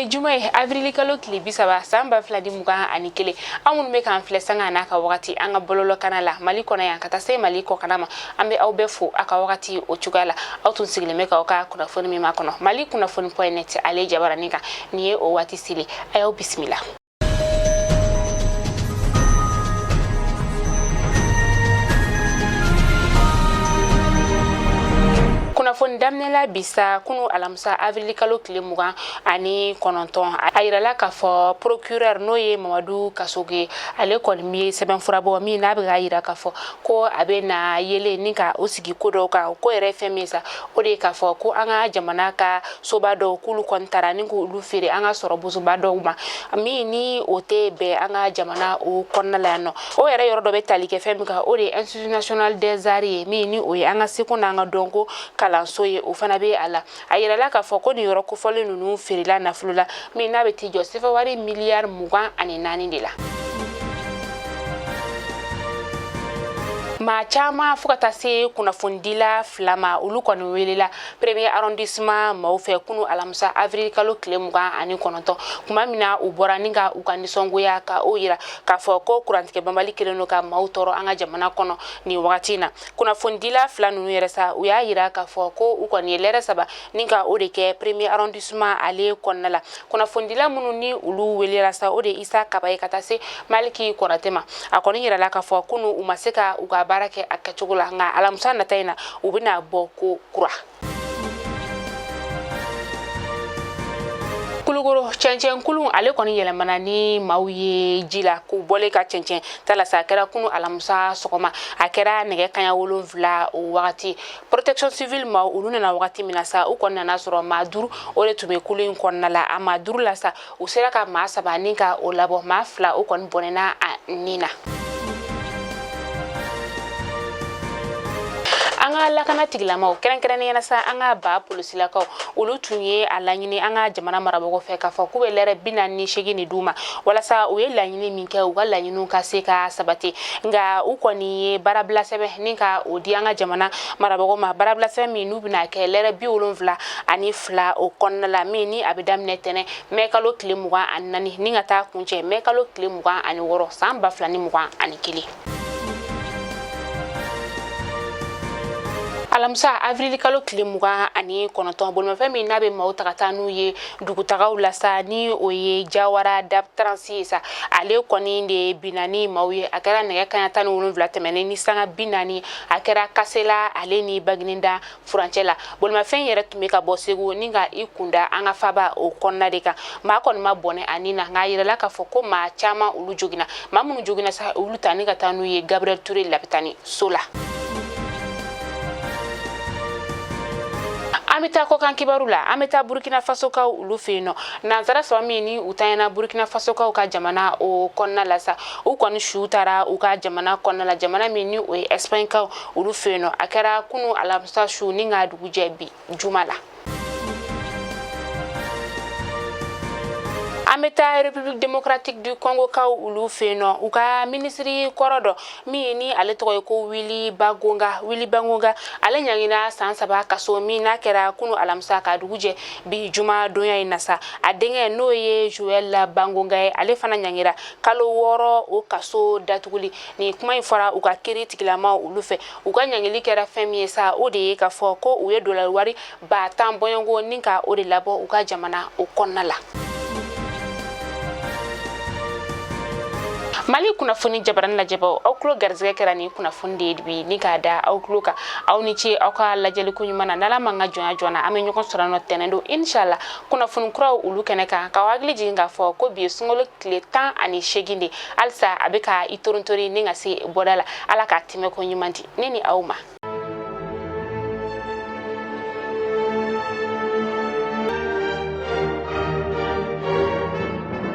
Bi jumai avril kalo kile bisaba samba fladi muga ani kele amun me kan fle sanga na ka wakati anga bololo kanala mali kona yan kata se mali ko kanama ambe au befo aka wakati o chugala au tun sigle me ka ka kuna foni mi makono mali kuna foni.net ale jabaranika niye o wati sili ayo bismillah. Kuna fon damnela bisa kunu alamsa avril kalo kile muga ani kononton ayirala ka fo procureur noye Mamadou Kasoge ale kon mi seben furabo mi na be ayira ka fo ko abe na yele ninka osigi kodo ka ko ere femisa o de ka fo ko anga jamana ka sobado kulu kontara ninku lu fere anga sorobo sobado ma mi ni ote be anga jamana o konnala no o ere yoro do be talike femika o de Institut National des Arts mi ni o anga sekunda anga donko soye o fana be ala ayirala ka fo ko ni yoro ko fole nunu ferila na fulula mi na be ti Joseph wari milliard mugan ani nani de la ma chama fukata se kuna fundila flama ulu kwa welela premier arrondissement maufe kunu alamsa avril kalo kile muga ani kononto kuma mina ubora ninga ukanisongo ya ka oyira ka fo ko kurantike bambali kireno ka mautoro anga jamana kono ni wakatina kuna fundila flanu yeresa uya yira ka fo ko ukoni lere saba ninga odeke premier arrondissement ale konala kuna fundila munu ni ulu welela sa ode isa kabaye katase maliki konatema akoni yira la ka fo kunu umaseka uka barake akachugula nga alamsa na taina ubina boko kura kulugoro chencen kulun ale koni yelemana ni mauye jila ku bole ka chencen tala sa kera kunu alamsa sokoma akera nege kanya wolonvla o wakati protection civil ma uluna na wakati minasa ukonna na soro maduru ole tume kulun konna la amaduru la sa usera ka masaba ninka o labo mafla ukon bonena nina anga lakana tigilama keren yana sa anga ba police la ka ulu tunye alanyini anga jamana marabogo fe ka fa kube lere binani shegi ni duma wala sa uye lanyini minke u lanyinu ka se ka sabati nga ukoni barabla sebe ninka odi anga jamana marabogo ma barabla sebe mi nubina ke lere bi ulunvla ani fla o konna la mini abidam netene mekalo klimuga annani ninga ta kunche mekalo klimuga ani woro samba flani muga ani kili alamsa avril kalo kile muga ani kononton bolma fami nabe mautakata nuye dugutaga ulasa ni oye jawara dab transisa ale koni de binani mauye akara nege kanyata no wolonvla temene ni sanga binani akara kasela ale ni bagninda franchela bolma fen yere tumeka bosegu ninga ikunda anga faba o konna deka ma kon ma bone anina nga yire la ka foko ma chama ulu jogina ma munu jogina sa ulu tani ka tanuye Gabriel Touré lapitani sola amita ko kan kibarula amita Burkina Faso ka ulu feno nanzara swamini utayana Burkina Faso ka jamana o konna lasa u kon shutara u ka jamana konna la jamana mini o Espagne ka ulu feno akara kunu alamsa shu ninga duguje bi jumala ameta République démocratique du Congo ka ulu feno uka ministry korodo mi ni ale to ko Willy Bangonga ale nyangina sansaba kaso mi na kera kunu alamsa ka duguje bi juma donya inasa adenge noye Joël Bangonga ale fana nyangira kalo woro o kaso datuguli ni kuma ifara uka kiri tikilama ulu fe uka nyangili kera femi sa ode ka fo ko uye dollar wari ba tambongo ninka ode labo uka jamana o konnala mali kuna funi jabaran la jabo awklo garzga kerani kuna funde bi ni kada awklo ka awni ci awka la jeli ku nyuma na manga jona ame nyoko sorano tenendo inshallah kuna fun kura ulu keneka ka wagli jinga fo ko bi sungolo kle temps ani sheginde alsa abeka itoruntori ninga se bodala ala ka time ko nyumanti neni awma